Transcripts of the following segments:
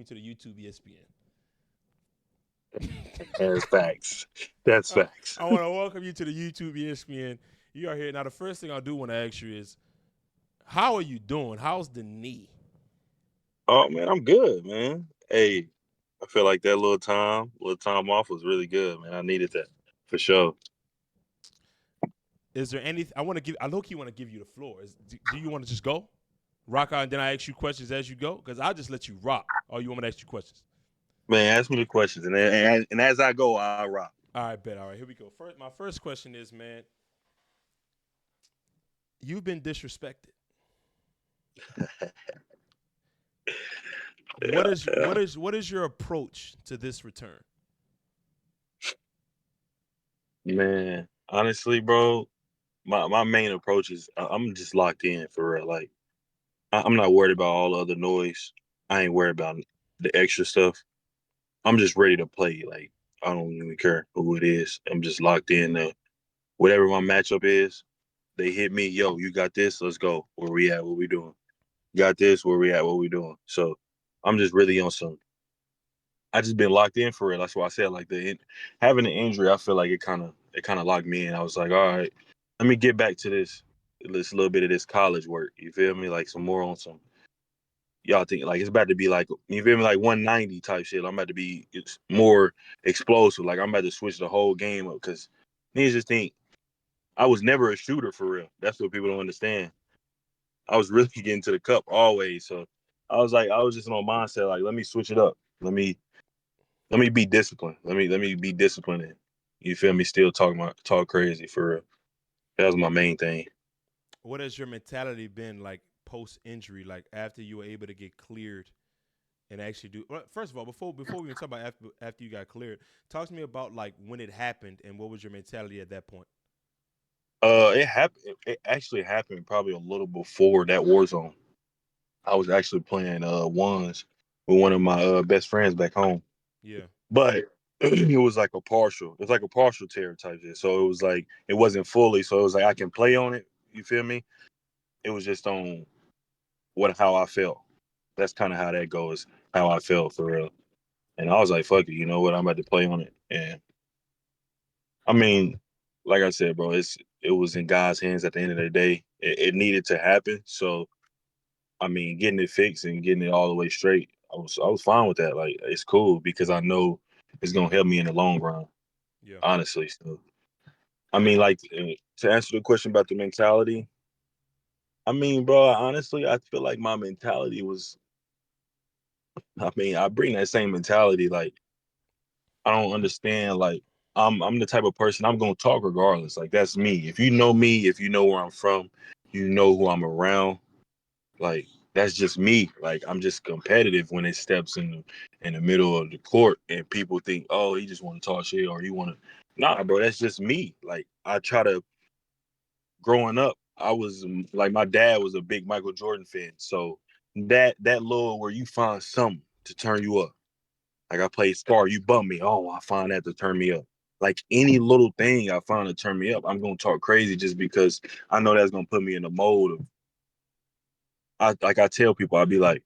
you to the YouTube ESPN. That's facts. That's facts. I want to welcome you to the YouTube ESPN. You are here now. The first thing I do want to ask you is, how are you doing? How's the knee? Oh man, I'm good, man. Hey, I feel like that little time off was really good, man. I needed that for sure. Is there anything I want to give? I low key want to give you the floor. Do you want to just go, rock out, and then I ask you questions as you go? Because I'll just let you rock. Or you want me to ask you questions? Man, ask me the questions, and as I go, I'll rock. All right, bet. All right, here we go. My first question is, man, you've been disrespected. What Yeah, is yeah. what is what is your approach to this return? Man, honestly, bro, my main approach is I'm just locked in for real. Like I'm not worried about all the other noise. I ain't worried about the extra stuff. I'm just ready to play. Like I don't even care who it is. I'm just locked in. Whatever my matchup is, they hit me. Yo, you got this. Let's go. Where we at? What we doing? Got this. Where we at? What we doing? So I'm just really on some. I just been locked in for it. That's why I said like having an injury. I feel like it kind of locked me in. I was like, all right, let me get back to this little bit of this college work. You feel me? Like some more on some. Y'all think like it's about to be like you feel me like 190 type shit. I'm about to be it's more explosive. Like I'm about to switch the whole game up because niggas just think I was never a shooter for real. That's what people don't understand. I was really getting to the cup always. So I was just in my mindset like let me switch it up. Let me be disciplined. Let me be disciplined. And, you feel me? Still talk crazy for real. That was my main thing. What has your mentality been like post injury? Like after you were able to get cleared and actually do. Well, first of all, before we even talk about after you got cleared, talk to me about like when it happened and what was your mentality at that point. It happened. It actually happened probably a little before that war zone. I was actually playing ones with one of my best friends back home, Yeah, but it was like a partial. It was like a partial tear type shit. So it was like it wasn't fully. So it was like I can play on it. You feel me? It was just on what how I felt. That's kind of how that goes. How I felt for real. And I was like, fuck it. You know what? I'm about to play on it. And I mean, like I said, bro, it was in God's hands at the end of the day. It needed to happen. So I mean, getting it fixed and getting it all the way straight, I was fine with that. Like it's cool because I know it's gonna help me in the long run. yeah. Honestly, so I mean, like to answer the question about the mentality. I mean, bro, honestly, I feel like my mentality was. I mean, I bring that same mentality. Like I don't understand. Like I'm the type of person I'm gonna talk regardless. Like that's me. If you know me, if you know where I'm from, you know who I'm around. Like that's just me. Like I'm just competitive when it steps in the middle of the court and people think, oh, he just want to talk shit or he want to. Nah, bro, that's just me. Like I try to. Growing up, I was like my dad was a big Michael Jordan fan, so that little where you find something to turn you up. Like I played Spar, you bum me. Oh, I find that to turn me up. Like any little thing I find to turn me up, I'm gonna talk crazy just because I know that's gonna put me in the mode of. I tell people, I'd be like,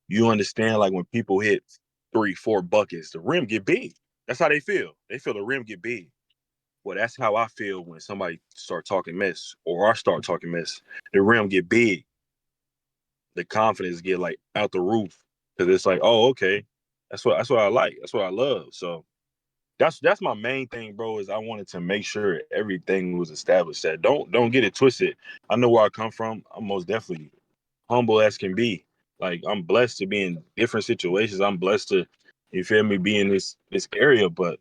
you understand, like when people hit 3, 4 buckets, the rim get big. That's how they feel. They feel the rim get big. Well, that's how I feel when somebody start talking mess or I start talking mess. The rim get big. The confidence get like out the roof because it's like, oh, okay, that's what I like. That's what I love. So that's my main thing, bro. Is I wanted to make sure everything was established. That don't get it twisted. I know where I come from. I'm most definitely humble as can be. Like I'm blessed to be in different situations. I'm blessed to, you feel me, be in this area. But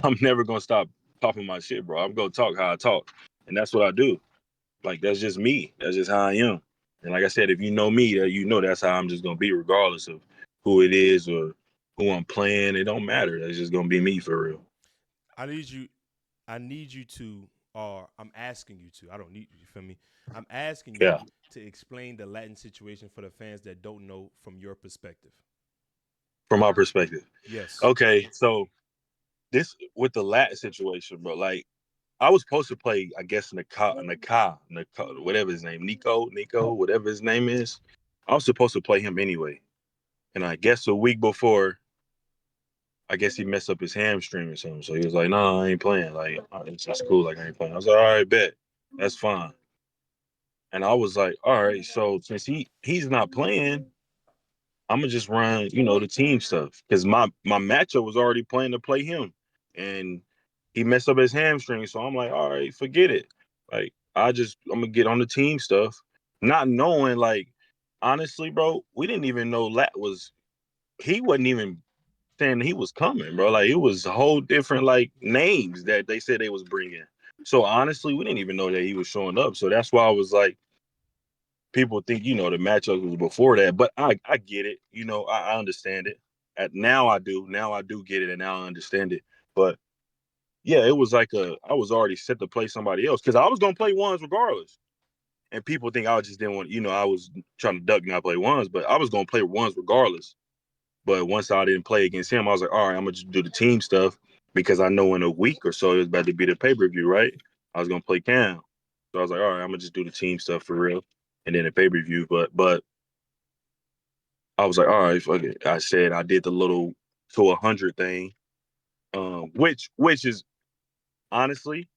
I'm never gonna stop talking my shit, bro. I'm gonna talk how I talk, and that's what I do. Like that's just me. That's just how I am. And like I said, if you know me, you know that's how I'm just gonna be, regardless of who it is or who I'm playing. It don't matter. That's just gonna be me for real. I need you. I need you to, or I'm asking you to. I don't need you. You feel me? I'm asking you Yeah, to explain the Latin situation for the fans that don't know from your perspective. from my perspective. Yes. Okay, so this with the Latin situation, bro. Like I was supposed to play, I guess, whatever his name, Nico, whatever his name is. I was supposed to play him anyway. And I guess a week before, I guess he messed up his hamstring or something. So he was like, "No, I ain't playing. Like, it's cool. Like, I ain't playing." I was like, "All right, bet. That's fine." And I was like, "All right. So since he's not playing, I'm gonna just run, the team stuff because my matchup was already planning to play him, and he messed up his hamstring. So I'm like, all right, forget it. Like, I'm gonna get on the team stuff, not knowing like, honestly, bro, we didn't even know he wasn't even saying he was coming, bro. Like, it was a whole different like names that they said they was bringing. So honestly, we didn't even know that he was showing up. So that's why I was like, people think the matchup was before that, but I get it. I understand it. Now I do get it, and now I understand it. But yeah, it was like I was already set to play somebody else because I was gonna play ones regardless. And people think I just didn't want, I was trying to duck and not play ones, but I was gonna play ones regardless. But once I didn't play against him, I was like, all right, I'm gonna just do the team stuff because I know in a week or so it was about to be the pay-per-view, right? I was gonna play KAM. So I was like, all right, I'm gonna just do the team stuff for real. And then the pay-per-view. But I was like, all right, fuck it. I said I did the little to 100 thing, which is honestly,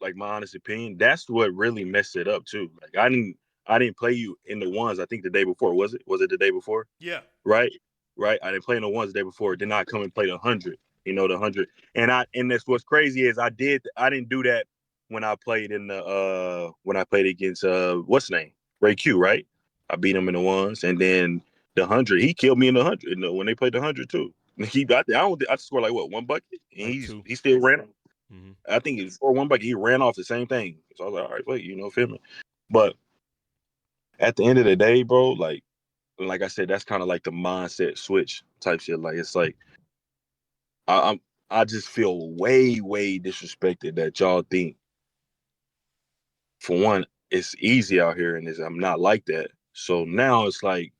like my honest opinion, that's what really messed it up too. Like I didn't play you in the ones. I think the day before was it? Was it the day before? Yeah. Right, right. I didn't play in the ones the day before. Then I come and play the 100. The 100. And that's what's crazy is I didn't do that when I played when I played against what's his name, Ray Q. Right, I beat him in the ones, and then the 100 he killed me in the 100. When they played the 100 too. I scored like what, one bucket, and Like two. he still ran. Mm-hmm. I think it's for one bucket. He ran off the same thing. So I was like, all right, wait, feel me? But at the end of the day, bro, like I said, that's kind of like the mindset switch type shit. Like it's like I'm I just feel way, way disrespected that y'all think, for one, it's easy out here, and I'm not like that. So now it's like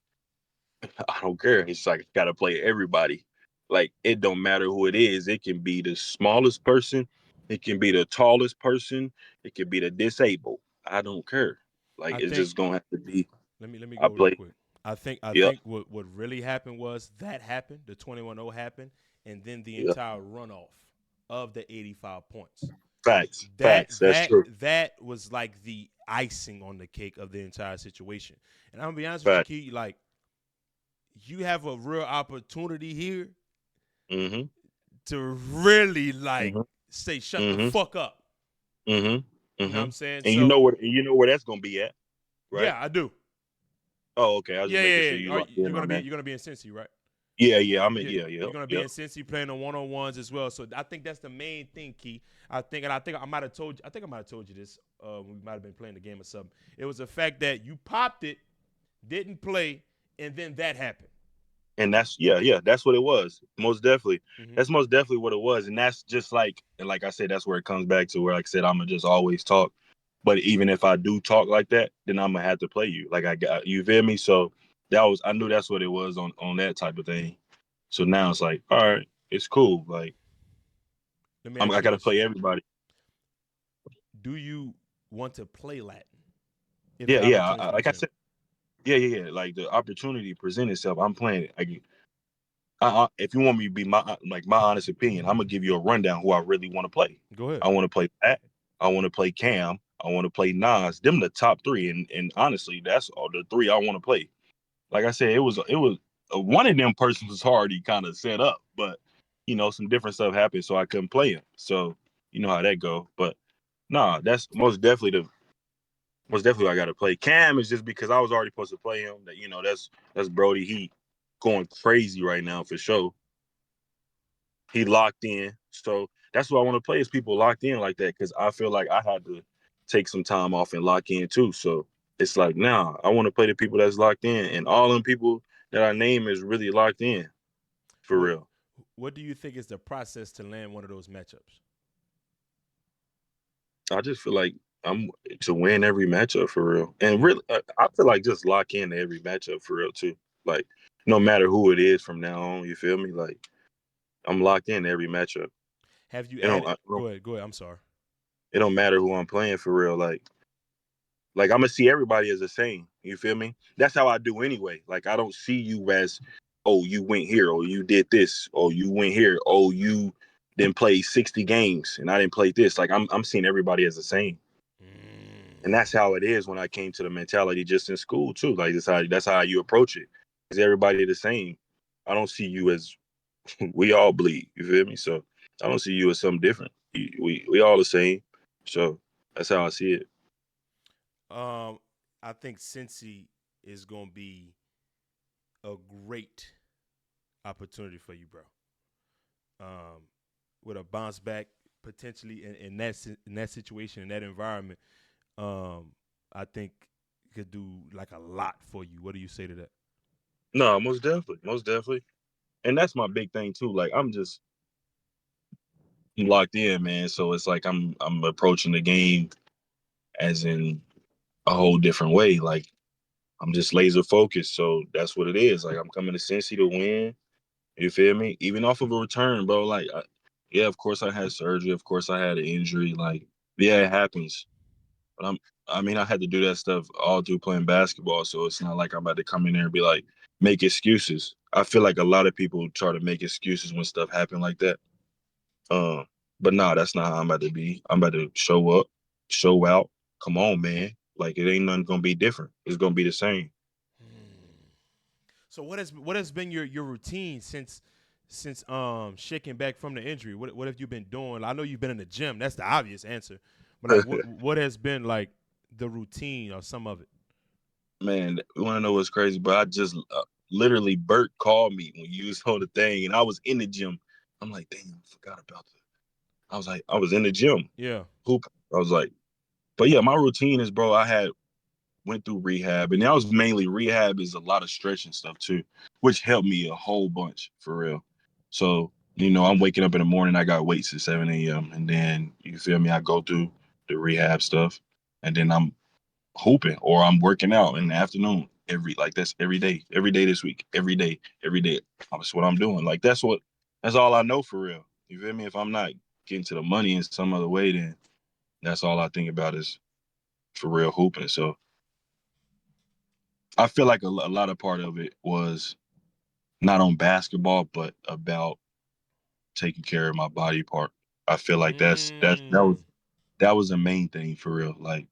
I don't care. It's like I gotta play everybody. Like it don't matter who it is. It can be the smallest person. It can be the tallest person. It can be the disabled. I don't care. Like I it's think just gonna have to be. let me I go real play. quick. I Yep. think what really happened was that happened, the 21-0 happened, and then the Yep. entire runoff of the 85 points. Facts. That Facts. That's that true. that was like the icing on the cake of the entire situation. And I'm gonna be honest with you, Facts. Key, like you have a real opportunity here Mm-hmm. to really like Mm-hmm. say shut the Mm-hmm. fuck up. Mm-hmm. You know what Mm-hmm. I'm saying? And So you know where that's gonna be at, right? yeah, I do. Oh, okay. I was just Yeah, making yeah, sure yeah. you locked in You're gonna on be that. you're gonna be in Cincy, right? Yeah, yeah. I mean, Yeah, yeah, yeah, you're gonna be yeah. in Cincy playing the 1-on-ones as well. So I think that's the main thing, Key. I think I might have told you. I think I might have told you this. We might have been playing the game or something. It was the fact that you popped it, didn't play, and then that happened. And that's yeah, that's what it was. Most definitely. Mm-hmm. That's most definitely what it was. And that's just and like I said, that's where it comes back to where, like I said, I'm gonna just always talk. But even if I do talk like that, then I'm gonna have to play you. Like I got you, feel me? So I knew that's what it was on that type of thing. So now it's like, all right, it's cool. Like Let me ask I you gotta this: play everybody. do you want to play Latin if Yeah, the yeah. opportunity Like I presents? said, yeah. Like the opportunity present itself, I'm playing it. If you want me to be my honest opinion, I'm gonna give you a rundown who I really want to play. Go ahead. I want to play that. I want to play KAM. I want to play Nas. Them the top three, and honestly, that's all the three I want to play. Like I said, it was one of them persons was already kind of set up, but some different stuff happened, so I couldn't play him. So you know how that go. But nah, that's most definitely I got to play. KAM is just because I was already supposed to play him. That's Brody. He going crazy right now for sure. He locked in. So that's what I want to play, is people locked in like that, because I feel like I had to take some time off and lock in too. So it's like, nah, I want to play the people that's locked in, and all them people that I name is really locked in for What real. What do you think is the process to land one of those matchups? I just feel like I'm to win every matchup for real, and Mm-hmm. really, I feel like just lock in every matchup for real too. Like no matter who it is from now on, you feel me? Like I'm locked in every matchup. Have you It don't, added? I don't Go ahead. Go ahead. I'm sorry. it don't matter who I'm playing for real. Like I'm gonna see everybody as the same. You feel me? That's how I do anyway. Like I don't see you as oh, you went here, or you did this, or you went here, oh, you didn't play 60 games and I didn't play this. Like I'm seeing everybody as the same. And that's how it is when I came to the mentality just in school too. Like that's how you approach it. Is everybody the same? I don't see you as we all bleed. You feel me? So I don't see you as something different. We all the same. So that's how I see it. I think Cincy is gonna be a great opportunity for you, bro. With a bounce back potentially in that situation, in that environment, I think it could do like a lot for you. What do you say to that? No, most definitely. And that's my big thing too. Like I'm just locked in, man. So it's like I'm approaching the game as in a whole different way. Like I'm just laser focused. So that's what it is. Like I'm coming to Cincy to win. You feel me? Even off of a return, bro. Like, yeah, of course I had surgery. Of course I had an injury. Like, yeah, it happens. But I mean, I had to do that stuff all through playing basketball. So it's not like I'm about to come in there and be like, make excuses. I feel like a lot of people try to make excuses when stuff happen like that. Um, but nah, that's not how I'm about to be. I'm about to show up, show out. Come on, man. Like it ain't nothing gonna be different. It's gonna be the same. So what has been your routine since shaking back from the injury? What have you been doing? I know you've been in the gym. That's the obvious answer. But like what has been like the routine or some of it? Man, you want to know what's crazy? But I just literally Bert called me when you was on the thing, and I was in the gym. I'm like, damn, I forgot about that. I was like, I was in the gym. Yeah. Hoop. I was like, but yeah, my routine is, bro. I had went through rehab, and that was mainly rehab is a lot of stretching stuff too, which helped me a whole bunch for real. So I'm waking up in the morning. I got weights at 7 a.m. and then you feel me. I go through the rehab stuff, and then I'm hooping or I'm working out in the afternoon that's every day this week, every day. That's what I'm doing. Like that's all I know for real. You feel me? If I'm not getting to the money in some other way, then that's all I think about is for real hooping. So I feel like a lot of part of it was not on basketball, but about taking care of my body part. I feel like Mm. that was the main thing for real. Like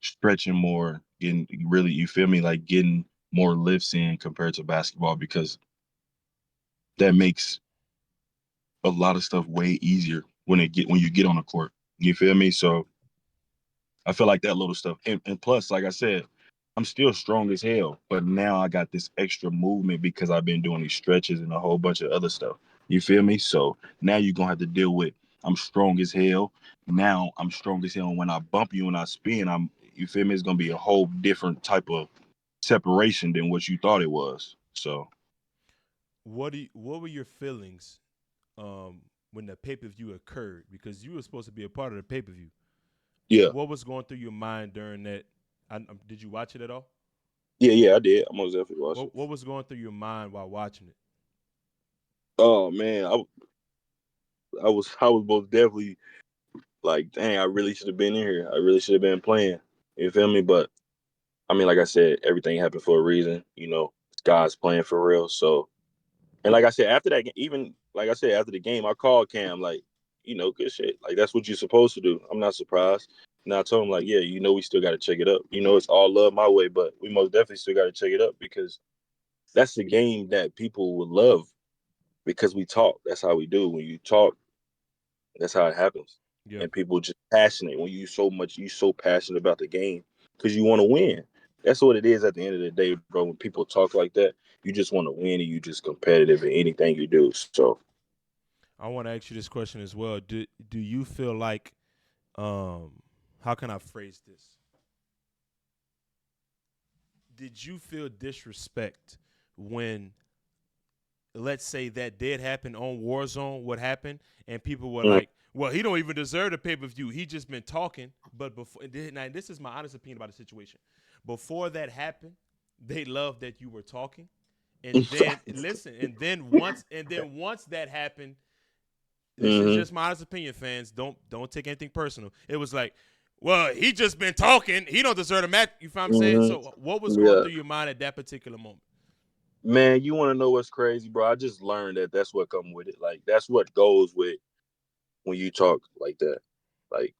stretching more, getting really, you feel me, like getting more lifts in compared to basketball because that makes a lot of stuff way easier when you get on the court. You feel me? So I feel like that little stuff. And plus, like I said, I'm still strong as hell, but now I got this extra movement because I've been doing these stretches and a whole bunch of other stuff. You feel me? So now you're gonna have to deal with I'm strong as hell. Now I'm strong as hell. When I bump you and I spin, you feel me? It's gonna be a whole different type of separation than what you thought it was. So What were your feelings when the pay per view occurred? Because you were supposed to be a part of the pay per view. yeah, What was going through your mind during that? Did you watch it at all? yeah, I did. I'm most definitely watch it. What was going through your mind while watching it? Oh man, I was most definitely like, dang, I really should have been in here. I really should have been playing. You feel me? But I mean, like I said, everything happened for a reason. God's playing for real. So, and like I said, after that, even like I said, after the game, I called Cam like, good shit. Like that's what you're supposed to do. I'm not surprised. And I told him like, yeah, we still got to check it up. It's all love my way, but we most definitely still got to check it up because that's the game that people would love because we talk. That's how we do. When you talk, that's how it happens. Yeah. And people just passionate when you so passionate about the game because you want to win. That's what it is at the end of the day, bro. When people talk like that, you just want to win and you just competitive in anything you do. So I want to ask you this question as well. Do you feel like how can I phrase this? Did you feel disrespect when, let's say, that did happen on Warzone, what happened, and people were mm, like, well, he don't even deserve the pay-per-view. He just been talking. But before, now this is my honest opinion about the situation. Before that happened, they loved that you were talking. And then listen, and then once that happened, this is hmm just my honest opinion, fans. Don't take anything personal. It was like, well, he just been talking. He don't deserve a match. You know what I'm saying? hmm So what was going yeah. through your mind at that particular moment? Man, you want to know what's crazy, bro? I just learned that that's what come with it. Like that's what goes with when you talk like that. Like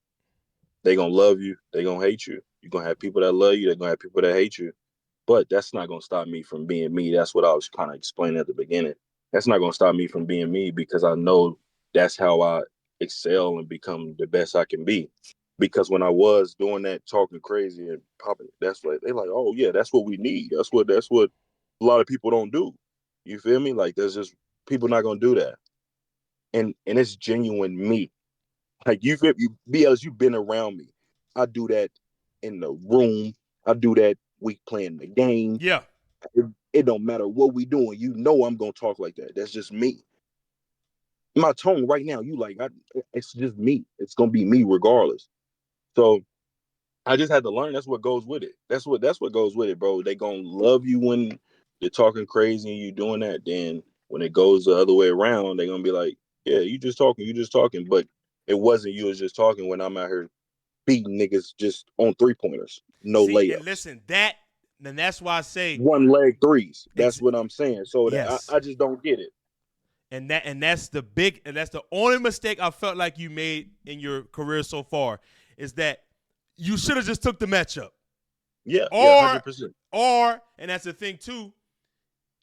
they gonna love you, they gonna hate you. You're gonna have people that love you, they're gonna have people that hate you. But that's not gonna stop me from being me. That's what I was kind of explaining at the beginning. That's not gonna stop me from being me because I know that's how I excel and become the best I can be. Because when I was doing that, talking crazy and popping, that's what they like. Oh yeah, that's what we need. That's what a lot of people don't do. You feel me? Like there's just people not gonna do that, and it's genuine me. Like you feel you, BLS, you've been around me. I do that in the room. I do that. We playing the game. Yeah. It don't matter what we doing. You know I'm gonna talk like that. That's just me. My tone right now, you like, it's just me. It's gonna be me regardless. So I just had to learn. That's what goes with it. That's what goes with it, bro. They gonna love you when you're talking crazy and you doing that. Then when it goes the other way around, they're gonna be like, yeah, you just talking, you just talking. But it wasn't you was just talking when I'm out here beating niggas just on 3-pointers, no See, and layups, listen, that's why I say one leg threes. ex- That's what I'm saying. So that yes. I just don't get it. That's the only mistake I felt like you made in your career so far is that you should have just took the matchup. Yeah, yeah, Or 100%. and that's the thing too,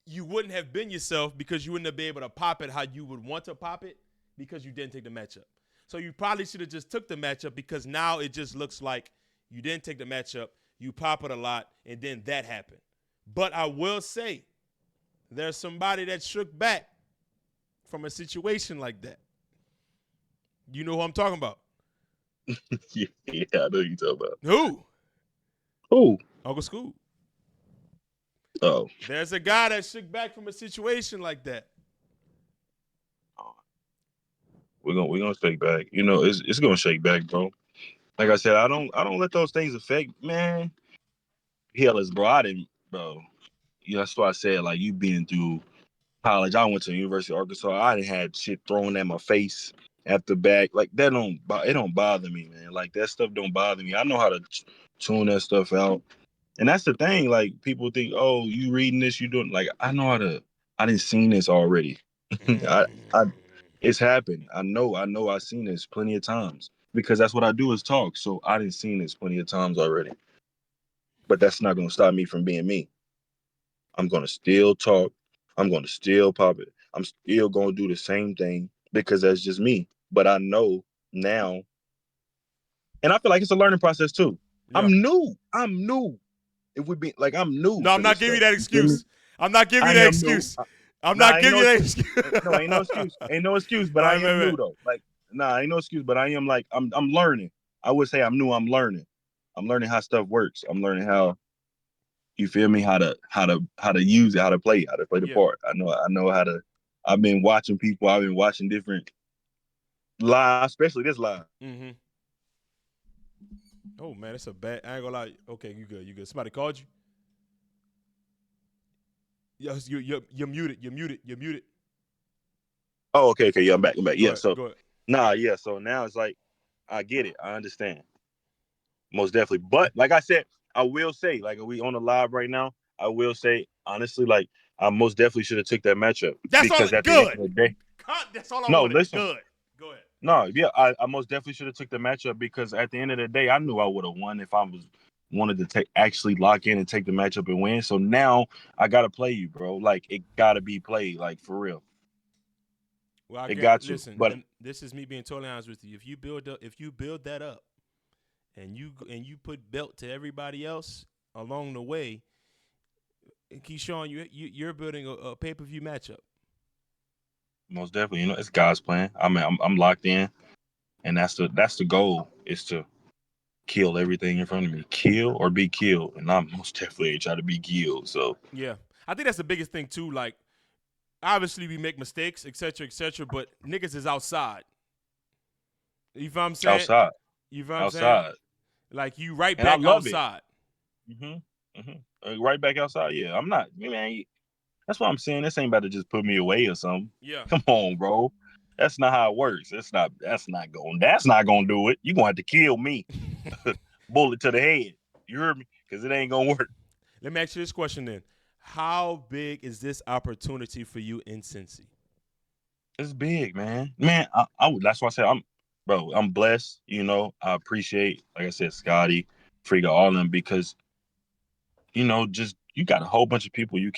you wouldn't have been yourself because you wouldn't have been able to pop it how you would want to pop it because you didn't take the matchup. So you probably should have just took the matchup because now it just looks like you didn't take the matchup, you pop it a lot, and then that happened. But I will say, there's somebody that shook back from a situation like that. You know who I'm talking about? Yeah, I know you talking about. Who? Who? Uncle School. Oh, There's a guy that shook back from a situation like that. we're gonna shake back. You know, it's gonna shake back, bro. Like I said, I don't let those things affect, man. Ellis, bro. I didn't, bro. You know, that's why I said like you being through college. I went to the University of Arkansas. I didn't had shit thrown at my face at the back. Like that it don't bother me, man. Like that stuff don't bother me. I know how to tune that stuff out. And that's the thing. Like people think, oh, you reading this, you doing like I know how to. I didn't seen this already. I it's happened. I know I've seen this plenty of times because that's what I do is talk. So I didn't seen this plenty of times already. But that's not gonna stop me from being me. I'm gonna still talk. I'm gonna still pop it. I'm still gonna do the same thing because that's just me. But I know now, and I feel like it's a learning process too. Yeah. I'm new. I'm new. If we be like, I'm new No, I'm to this not giving you stuff. that You feel me? excuse. I'm not giving you I that am new. excuse. I'm Nah, not ain't giving no you that excuse. excuse. No, ain't no excuse. Ain't no excuse. But I Right, am right, new right. though. Like, nah, ain't no excuse. But I am like, I'm learning. I would say I'm new. I'm learning. I'm learning how stuff works. I'm learning how you feel me, how to use it, how to play the Yeah. part. I know how to. I've been watching people. I've been watching different live, especially this live. Mm-hmm. Oh man, it's a bad. I ain't gonna lie. Okay, you good? You good? Somebody called you? Yes, you're muted. You're muted. You're muted. Oh, okay, okay, yeah, I'm back. I'm back. Go Yeah, ahead. so Go ahead. nah, yeah. So now it's like I get it. I understand most definitely. But like I said, I will say, like we on the live right now. I will say honestly, like I most definitely should have took that matchup That's all. because at the end Good. of the day, That's all I no, wanted. listen. Good. Go ahead. No, yeah, I most definitely should have took the matchup because at the end of the day, I knew I would have won if I was wanted to take actually lock in and take the matchup and win. So now I gotta play you, bro. Like it gotta be played, like for real. Well, I It get. got to. Listen, But and this is me being totally honest with you. If you build that up, and you put belt to everybody else along the way, Keyshawn, you're building a pay per view matchup. most definitely, it's God's plan. I mean, I'm locked in, and that's the goal is to kill everything in front of me, kill or be killed, and I'm most definitely trying to be killed. So Yeah, I think that's the biggest thing too. Like, obviously we make mistakes, etc., but niggas is outside. You feel what I'm saying? outside, You feel what I'm saying? outside, Like you right and I back love it. outside. Right back outside. Yeah, I'm not, man. That's what I'm saying. This ain't about to just put me away or something. Yeah. Come on, bro. That's not how it works. That's not gonna do it. You're gonna have to kill me. Bullet to the head. You heard me? Because it ain't gonna work. Let me ask you this question then. How big is this opportunity for you in Cincy? It's big, man. Man, that's why I said bro. I'm blessed. I appreciate, like I said, Scotty, Friga, all of them because just you got a whole bunch of people you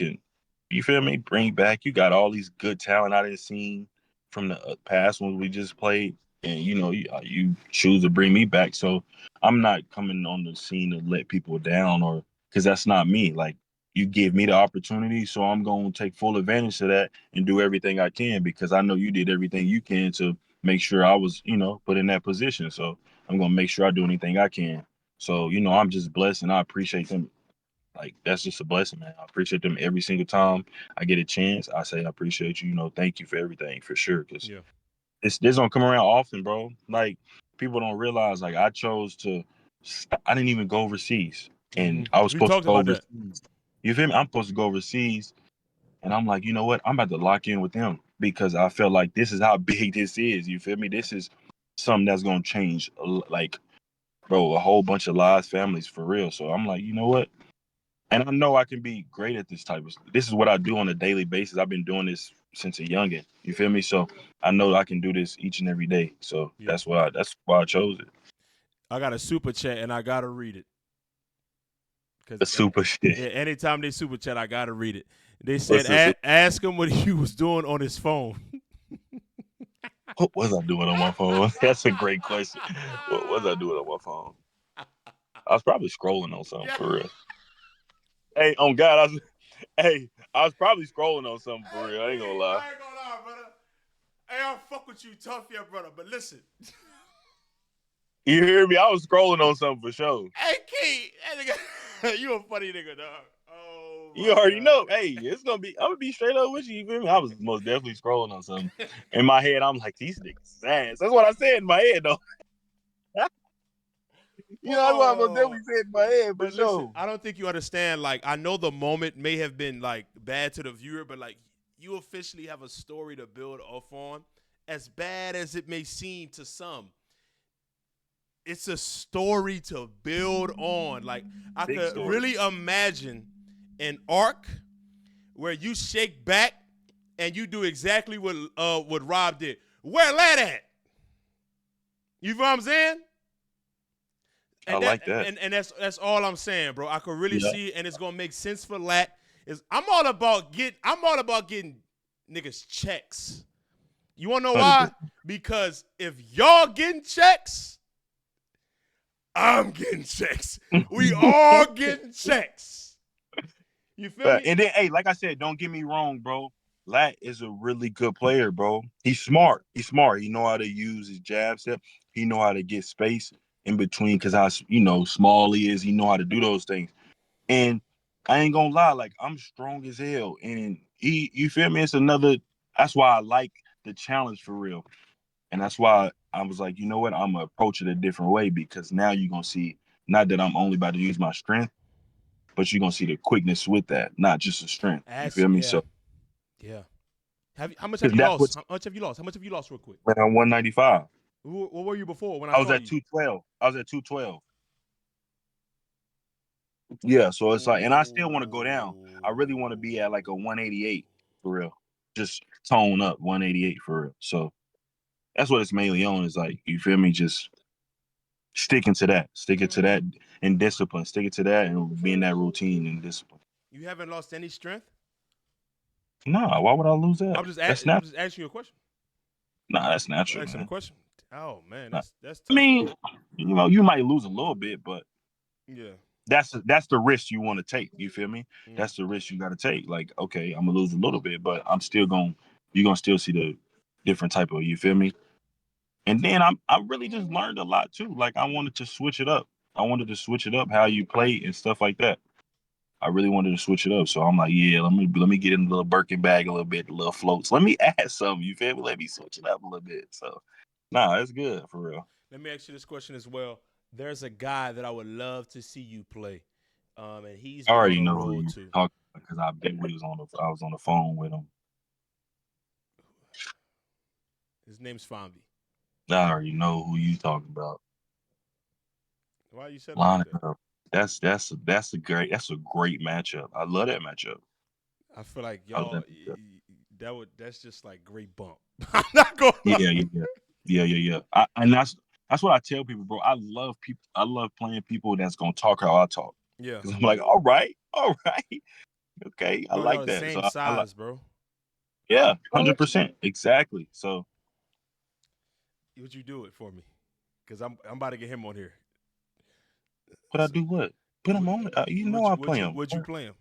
feel me, bring back. You got all these good talent I didn't see from the past ones we just played, and you choose to bring me back. So I'm not coming on the scene to let people down or because that's not me. Like you give me the opportunity, so I'm going to take full advantage of that and do everything I can because I know you did everything you can to make sure I was, put in that position. So I'm going to make sure I do anything I can. So, I'm just blessed and I appreciate them. Like that's just a blessing, man. I appreciate them every single time I get a chance. I say I appreciate you. Thank you for everything for sure. Because Yeah. this don't come around often, bro. Like people don't realize. Like I chose to. I didn't even go overseas, and I was We supposed to talked go about that. overseas. You feel me? I'm supposed to go overseas, and I'm like, you know what? I'm about to lock in with them because I felt like this is how big this is. You feel me? This is something that's gonna change, like, bro, a whole bunch of lives, families for real. So I'm like, you know what? And I know I can be great at this type of stuff. This is what I do on a daily basis. I've been doing this since a youngin. You feel me? So I know I can do this each and every day. So Yeah. that's why I chose it. I got a super chat and I gotta read it The because super shit. yeah, anytime they super chat, I gotta read it. They said, What's this? Ask him what he was doing on his phone." What was I doing on my phone? That's a great question. What was I doing on my phone? I was probably scrolling on something Yeah. for real. Hey, on God, I was probably scrolling on something for Hey, real. I ain't gonna Key, lie. I ain't gonna lie, brother. Hey, I'll fuck with you tough, yeah, brother. But listen, You hear me? I was scrolling on something for sure. hey, Key, that nigga, you a funny nigga, dog. Oh You my already god. know. Hey, I'm gonna be straight up with you. You feel me? I was most definitely scrolling on something. In my head, I'm like, these niggas is ass. That's what I said in my head, though. That's what I most Oh, definitely said in my head for but listen, sure. I don't think you understand. Like, I know the moment may have been like bad to the viewer, but like, you officially have a story to build off on. As bad as it may seem to some, it's a story to build on. Like, I Big could story. really imagine an arc where you shake back and you do exactly what Rob did. Where Lat at? You know what I'm saying? I And that like that. and that's all I'm saying, bro. I could really Yeah. see it, and it's gonna make sense for Lat. I'm all about getting niggas checks. You wanna know 100%. why? Because if y'all getting checks, I'm getting checks. We all getting checks. You feel But me? and then, hey, like I said, don't get me wrong, bro. Lat is a really good player, bro. He's smart. He's smart. He know how to use his jab step. He know how to get space in between because how small he is. He know how to do those things. And I ain't gonna lie, like I'm strong as hell. And you feel me? It's another. That's why I like the challenge for real. And that's why I was like, you know what? I'm gonna approach it a different way because now you're gonna see not that I'm only about to use my strength, but you're gonna see the quickness with that, not just the strength. You feel me? Yeah, So yeah. How much have because you that's lost? what's How much have you lost? How much have you lost, real quick? when I'm 195. What were you before when I I was saw at you? 212. I was at 212. Yeah, so it's like, and I still want to go down. I really want to be at like a 188 for real. Just tone up 188 for real. So that's what it's mainly on is like, you feel me? Just sticking to that and discipline, sticking to that and being that routine and discipline. You haven't lost any strength. Nah, why would I lose I'm that? just That's I'm not. just asking you a question. Nah, that's natural, Asking a man. question. Oh man, Nah. that's I tough. mean, you might lose a little bit, but Yeah. that's the risk you want to take. You feel me? Mm. That's the risk you got to take. Like, okay, I'm gonna lose a little bit, but I'm still going. You're gonna still see the different type of. You feel me? And then I really just learned a lot too. Like I wanted to switch it up. I wanted to switch it up how you play and stuff like that. I really wanted to switch it up. So I'm like, yeah, let me get in a little Birkin bag a little bit, a little floats. Let me add something. You feel me? Let me switch it up a little bit. So nah, it's good for real. Let me ask you this question as well. There's a guy that I would love to see you play, and he's I been on already a know who road you too. talking about because I bet I was on the phone with him. His name's Fambi. I already know who you talking about. Why you said it like Line that? it up. That's a great matchup. I love that matchup. I feel like I was y'all in- that's just like great bump. I'm not gonna lie. yeah. And that's what I tell people, bro. I love people. I love playing people that's gonna talk how I talk. Yeah, Because I'm like, all right, okay, I bro, y'all like the that. same So I like, size, bro. yeah, 100%, exactly. So Would you do it for me? Cause I'm about to get him on here. but I So, do what? Put him on. You know I play him. would you play him?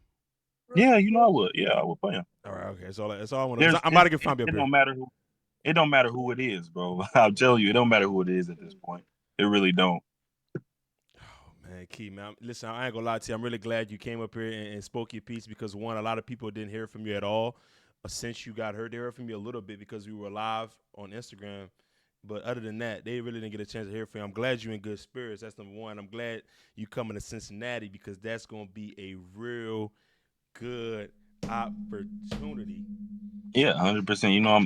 Yeah, you know I would. Yeah, I would play him. All right, okay. That's all I want to. Cause There's I'm about to get Fabio it up here. don't matter who. It don't matter who it is, bro. I'll tell you, it don't matter who it is at this point. It really don't. Oh, man, Key, man. Listen, I ain't gonna lie to you. I'm really glad you came up here and spoke your piece because one, a lot of people didn't hear from you at all. Since you got heard, they heard from you a little bit because we were live on Instagram. But other than that, they really didn't get a chance to hear from you. I'm glad you're in good spirits. That's number one. I'm glad you coming to Cincinnati because that's gonna be a real good opportunity. Yeah, 100%. You know,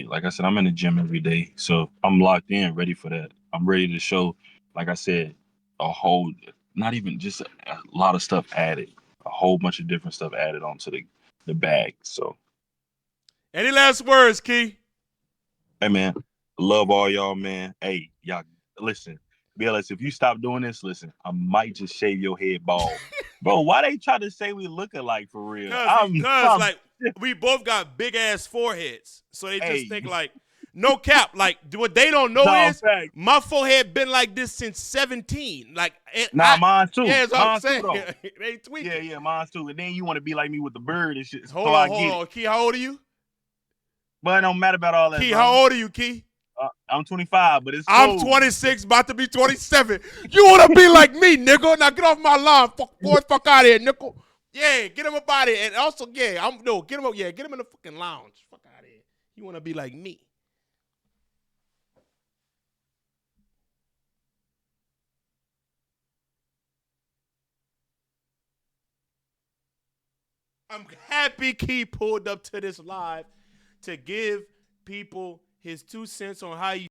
like I said, I'm in the gym every day, so I'm locked in, ready for that. I'm ready to show, like I said, a whole, not even just a lot of stuff added, a whole bunch of different stuff added onto the bag. So, Any last words, Key? hey man, love all y'all, man. Hey, y'all, listen, BLS, if you stop doing this, listen, I might just shave your head bald, bro. Why they try to say we look alike for real? Cause like we both got big ass foreheads, so they just Hey, think like no cap. Like what they don't know no is fact. my forehead been like this since 17. Like Nah, mine too. yeah, that's what I'm Mine too, saying. though. They tweak Yeah, it. yeah, mine too. And then you want to be like me with the bird and shit. So Hold I on, get it. Key. How old are you? But it don't matter about all that, Key, how bro. old are you, Key? I'm 25, but it's I'm cool. 26, about to be 27. You wanna be like me, nigga? Now get off my lawn, fuck out of here, nickel. Yeah, get him up out of here. And also, yeah, get him up. Yeah, get him in the fucking lounge. Fuck out of here. You wanna be like me? I'm happy Key pulled up to this live to give people his 2 cents on how you